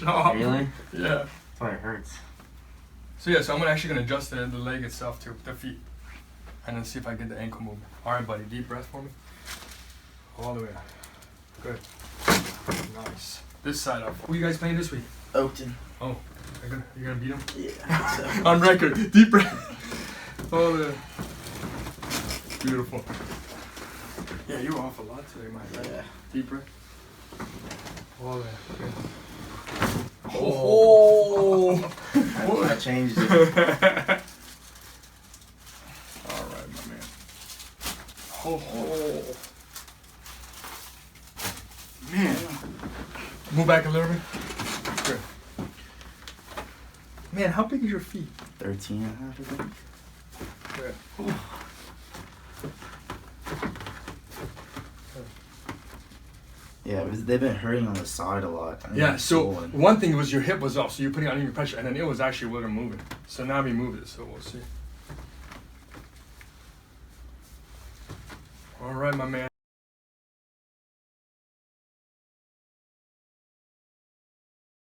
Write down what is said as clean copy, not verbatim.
job. Really? Yeah. That's why it hurts. So yeah, so I'm actually gonna adjust the leg itself too, the feet, and then see if I get the ankle movement. All right, buddy. Deep breath for me. All the way out. Good. Nice. This side up. Who you guys playing this week? Oakton. Oh, you're gonna beat him? Yeah. I think so. On record. Deep breath. Oh, yeah. Beautiful. Yeah, you were off a lot today, my friend. Yeah. Deep breath. All the way. Good. Oh. Oh. I changed it. All right, my man. Oh. Man. Move back a little bit. Good. Man, how big is your feet? 13 and a half, I think. Good. Yeah, they've been hurting on the side a lot. Yeah, so swollen. one thing was your hip was off, so you're putting on your pressure, and then it was actually wasn't moving. So now we moved it, so we'll see. All right, my man.